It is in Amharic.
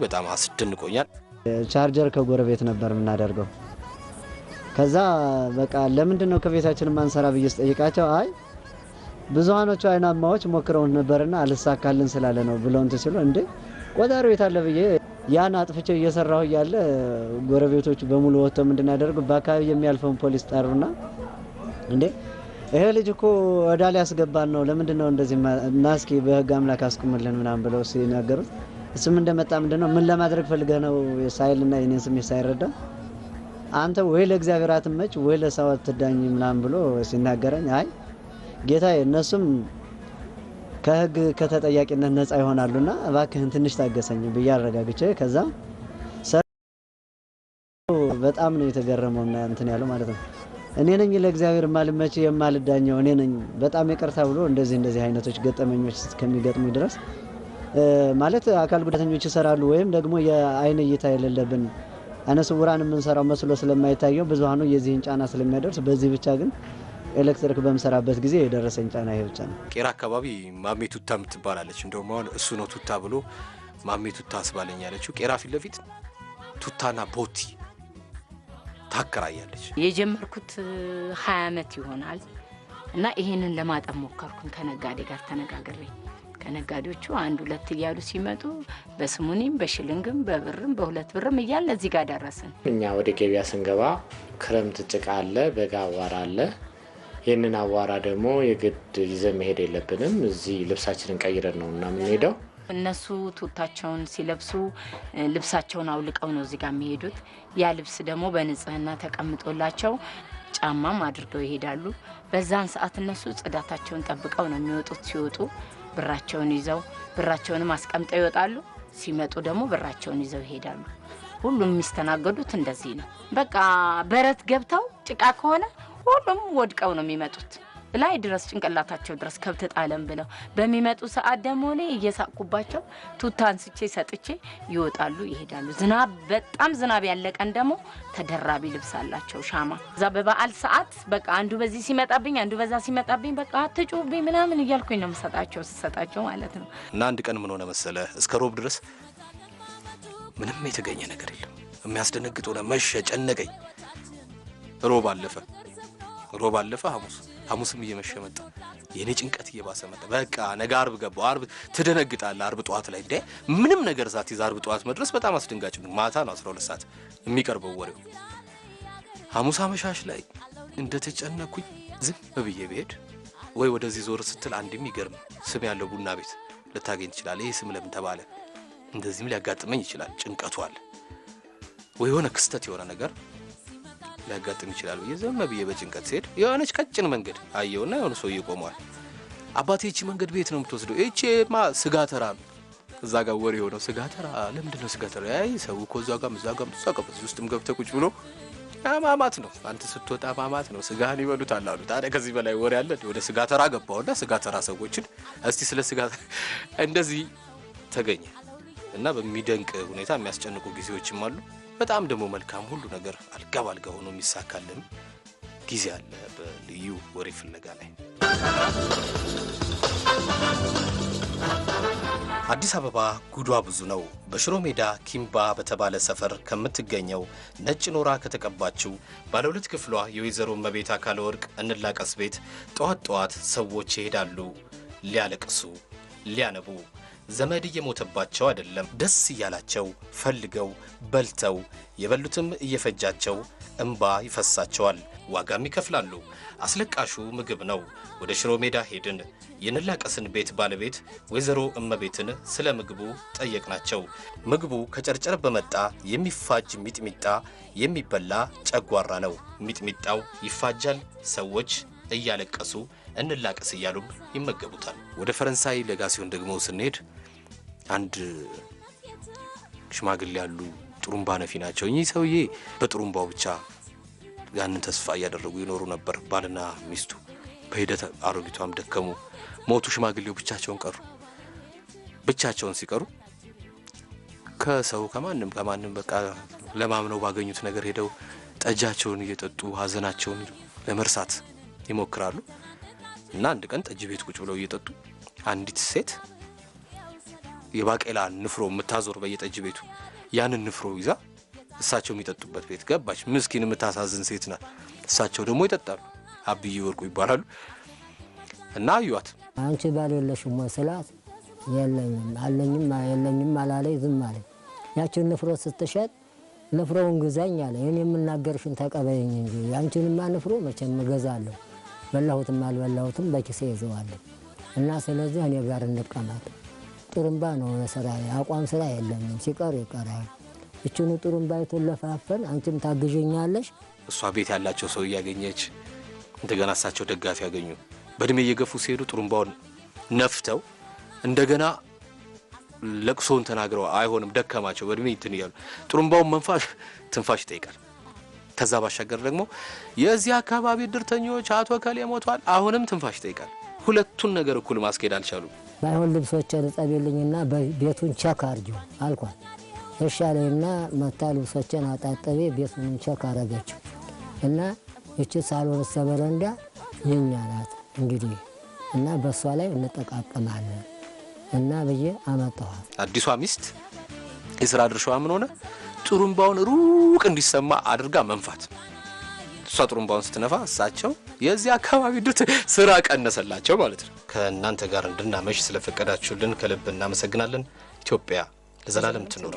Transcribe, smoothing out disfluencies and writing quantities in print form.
በጣም አስደንቆኛል። ቻርጀር ከጎረቤት ነበር ምናደርገው ከዛ በቃ ለምንድነው ከቤታችን ማንሰራ በየስ ጠይቃቸው አይ ብዙሃኖቹ አይናማዎች ሞክረው ነበርና አልሳካልን ስላለ ነው ብለው እንት ሲሉ እንዴ ቆዳሪው የታለ በየ ያን አጥፍቼ እየሰራው ያለ ጎረቤቶቹ በሙሉ ወጥተው ምንድናደርጉ በአካባቢ የሚያልፈውን ፖሊስ ጠሩና እንዴ ይሄ ልጅ እኮ ወዳለ ያስገባን ነው ለምንድነው እንደዚህ ናስኪ በህግ አምላክ አስቁምልን ምናምን ብለው ሲናገሩት እሱም እንደመጣ ምንድነው ምን ለማድረግ ፈልገህ ነው ሳይልና የኔን ስም ሳይረዳ አንተ ወይ ለእግዚአብሔር አትመጭ ወይ ለሰው አትዳኝ ምናምን ብሎ ሲናገረኝ አይ ጌታዬ እነሱም ከህግ ከተጠያቂነት ነፃ ይሆናሉና እባክህን ትንሽ ታገሰኝ በያረጋግጬ ከዛ በጣም ነው የተገረመውና እንትን ያለው ማለት ነው እኔ ነኝ ለእግዚአብሔር ማልመጭ የማልዳኘው እኔ ነኝ በጣም ይቅርታ ብሎ እንደዚህ አይነቶች ገጠመኞች እስከሚገጥሙ ድረስ ማለት አካል ጉዳተኞች ይሰራሉ ወይም ደግሞ የአይን እይታ የሌለብን አነስውራን ምን ሰራው መስሎ ስለማይታየው ብዙሃኑ የዚህን ጫና ስለሚያደርስ በዚህ ብቻ ግን ኤሌክትሪክ በመሰራበት ጊዜ የደረሰኝ ጫና ይሄ ብቻ ነው። ቄራ አካባቢ ማሜ ቱታ ምትባላለች እንደውም አሁን እሱ ነው ቱታ ብሎ ማሜ ቱታ አስባለኝ ያለችው ቄራ ፊት ለፊት ቱታና ቦቲ ታከራያለች። የጀመርኩት 20 አመት ይሆናል እና ይሄንን ለማጠም ሞከርኩኝ ከነጋዴ ጋር ተነጋግሬ ከነጋዴዎቹ አንድ ሁለት ይያሉ ሲመጡ በስሙኒም በሽልንግም በብርም በሁለት ብርም ይያል ለዚህ ጋር ደረሰን። እኛ ወደ ገበያ ስንገባ ክረምት ጭቃ አለ በጋ አዋራ አለ ይሄንን አዋራ ደግሞ የግድ ይዘን መሄድ የለብንም እዚህ ልብሳችንን ቀይረን ነው እና የምንሄደው እነሱ ቱታቸውን ሲለብሱ ልብሳቸውን አውልቀው ነው እዚህ ጋር የሚሄዱት ያ ልብስ ደግሞ በንጽህና ተቀምጦላቸው ጫማም አድርገው ይሄዳሉ በዛን ሰዓት እነሱ ጽዳታቸውን ጠብቀው ነው የሚወጡት ሲወጡ ብራቸውን ይዘው ብራቸውንም አስቀምጠው ይወጣሉ ሲመጡ ደግሞ ብራቸውን ይዘው ይሄዳሉ ሁሉም የሚስተናገዱት እንደዚህ ነው በቃ በረት ገብተው ጭቃ ከሆነ ሁሉም ወድቀው ነው የሚመጡት ላይ ድረስ ጭንቅላታቸው ድረስ ከብት ጣለም ብለው በሚመጡ ሰዓት ደግሞ እኔ እየሳቁባቸው ቱታን ስቼ ሰጥቼ ይወጣሉ ይሄዳሉ ዝናብ በጣም ዝናብ ያለቀን ደግሞ ተደራቢ ልብስ አላቸው ሻማ እዛ በበዓል ሰዓት በቃ አንዱ በዚህ ሲመጣብኝ አንዱ በዛ ሲመጣብኝ በቃ አትጩብኝ ምናምን እያልኩኝ ነው ሰጣቸው ማለት ነው እና አንድ ቀን ምን ሆነ መሰለ እስከ ሮብ ድረስ ምንም የተገኘ ነገር የለም የሚያስደነግጠው ነው መሸ ጨነቀኝ ሮብ አለፈ ሐሙስም እየመሸ መጣ የኔ ጭንቀት እየባሰ መጣ በቃ ነገ አርብ ገባው አርብ ትደነግጣለህ አርብ ጧት ላይ እንደ ምንም ነገር ዛት ይዛር ጧት መድረስ በጣም አስደንጋጭ ነው ማታ ነው 12 ሰዓት የሚቀርበው ወሬው ሐሙስ አመሻሽ ላይ እንደተጨነኩኝ ዝም ብዬ ብሄድ ወይ ወደዚህ ዞር ስትል አንድ የሚገርም ስም ያለው ቡና ቤት ልታገኝ ይችላል ይሄ ስም ለምን ተባለ እንደዚህም ሊያጋጥመኝ ይችላል ጭንቀቱ አለ ወይ ሆነ ክስተት የሆነ ነገር ሊያጋጥም ይችላል በየዘመን በየ በጭንቀት ሲሄድ የሆነች ቀጭን መንገድ አየውና የሆነ ሰው ይቆማል አባቴ እቺ መንገድ ቤት ነው የምትወስደው እቺማ ስጋተራ እዛ ጋር ወሬ ሆነው ስጋተራ ለምንድን ነው ስጋተራ አይ ሰው ኮዛ ጋር መዛጋም ተሳቀፈ ውስጥም ገብተ ቁጭ ብሎ ማማት ነው አንተ ስትወጣ ማማት ነው ስጋን ይበሉታል አሉ ታዲያ ከዚህ በላይ ወሬ አለ ወደ ስጋተራ ገባውና ስጋተራ ሰዎችን እስቲ ስለ ስጋት እንደዚህ ተገኘ እና በሚደንቅ ሁኔታ የሚያስጨንቁ ጊዜዎችም አሉ በጣም ደግሞ መልካም ሁሉ ነገር አልጋባልጋ ሆኖ የሚሳካልን ጊዜ አለ በልዩ ወሬ ፍለጋ ላይ አዲስ አበባ ጉዷ ብዙ ነው በሽሮ ሜዳ ኪምባ በተባለ ሰፈር ከምትገኘው ነጭ ኖራ ከተቀባችው ባለ ሁለት ክፍሏ የወይዘሮ መቤት አካለ ወርቅ እንላቀስ ቤት ጧት ሰዎች ይሄዳሉ ሊያለቅሱ ሊያነቡ ዘመድ እየሞተባቸው አይደለም ደስ ይያላቸው ፈልገው በልተው የበሉትም እየፈጃቸው እንባ ይፈሳቸዋል ዋጋም ይከፍላሉ አስለቃሹ ምግብ ነው ወደ ሽሮ ሜዳ ሄድን የንላቀስን ቤት ባለቤት ወይዘሮ እመቤትን ስለ ምግቡ ጠየቅናቸው ምግቡ ከጨርጨር በመጣ የሚፋጅ ሚጥሚጣ የሚበላ ጨጓራ ነው ሚጥሚጣው ይፋጃል ሰዎች እያለቀሱ እንላቀስ ይያሉም ይመገቡታል ወደ ፈረንሳይ ለጋሲዮን ደግሞ ስንሄድ አንድ ሽማግሌ ያሉ ጥሩምባ ነፊ ናቸው እኚህ ሰውዬ በጥሩምባው ብቻ ያንን ተስፋ ያደረጉ ይኖሩ ነበር ባልና ሚስቱ በሂደት አሮጊቷም ደከሙ ሞቱ ሽማግሌው ብቻቸውን ቀሩ ብቻቸውን ሲቀሩ ከሰው ከማንም በቃ ለማምነው ባገኙት ነገር ሄደው ጠጃቸውን እየጠጡ ሀዘናቸውን ለመርሳት ይሞክራሉ እና አንድ ቀን ጠጅ ቤት ቁጭ ብለው እየጠጡ አንዲት ሴት የባቄላ ንፍሮ የምታዞር በየጠጅ ቤቱ ያንን ንፍሮ ይዛ እሳቸው የሚጠጡበት ቤት ገባች። ምስኪን የምታሳዝን ሴት ናት። እሳቸው ደግሞ ይጠጣሉ። አብዬ ወርቁ ይባላሉ። እና አዩዋት። አንቺ ባል የለሽም ወይ ስላት የለኝም አለኝም የለኝም አላለኝ ዝም አለኝ። ያችን ንፍሮ ስትሸጥ ንፍሮውን ግዛኝ አለ። እኔ የምናገርሽን ተቀበይኝ እንጂ ያንቺንማ ንፍሮ መቼም እገዛለሁ፣ በላሁትም አልበላሁትም በኪሴ ይዘዋለሁ እና ስለዚህ እኔ ጋር እንቀመጥ። ጥሩምባ ነው ስራ፣ አቋም ስራ የለኝም፣ ሲቀር ይቀራል። እችኑ ጥሩምባይቱን ለፋፈን አንቺም ታግዥኛለሽ። እሷ ቤት ያላቸው ሰው እያገኘች እንደገና እሳቸው ደጋፊ ያገኙ። በእድሜ እየገፉ ሲሄዱ ጥሩምባውን ነፍተው እንደገና ለቅሶውን ተናግረው አይሆንም ደከማቸው። በእድሜ እንትን እያሉ ጥሩምባውን መንፋሽ ትንፋሽ ይጠይቃል። ከዛ ባሻገር ደግሞ የዚህ አካባቢ ድርተኞች አቶ ከሌ ሞቷል፣ አሁንም ትንፋሽ ይጠይቃል። ሁለቱን ነገር እኩል ማስኬድ አልቻሉም። ባይሆን ልብሶችን እጠቢልኝና ቤቱን ቸክ አርጂው አልኳት። እሺ አለኝና መታ ልብሶችን አጣጠቤ ቤቱን ቸክ አረገችው እና እቺ ሳሎን ሰበረንዳ የኛ ናት እንግዲህ እና በሷ ላይ እንጠቃቀማለን እና በየ አመጣኋት። አዲሷ ሚስት የሥራ ድርሻዋ ምን ሆነ? ጥሩምባውን ሩቅ እንዲሰማ አድርጋ መንፋት። እሷ ጥሩምባውን ስትነፋ እሳቸው የዚህ አካባቢ ድርት ስራ ቀነሰላቸው ማለት ነው። ከእናንተ ጋር እንድናመሽ ስለፈቀዳችሁልን ከልብ እናመሰግናለን። ኢትዮጵያ ለዘላለም ትኑር።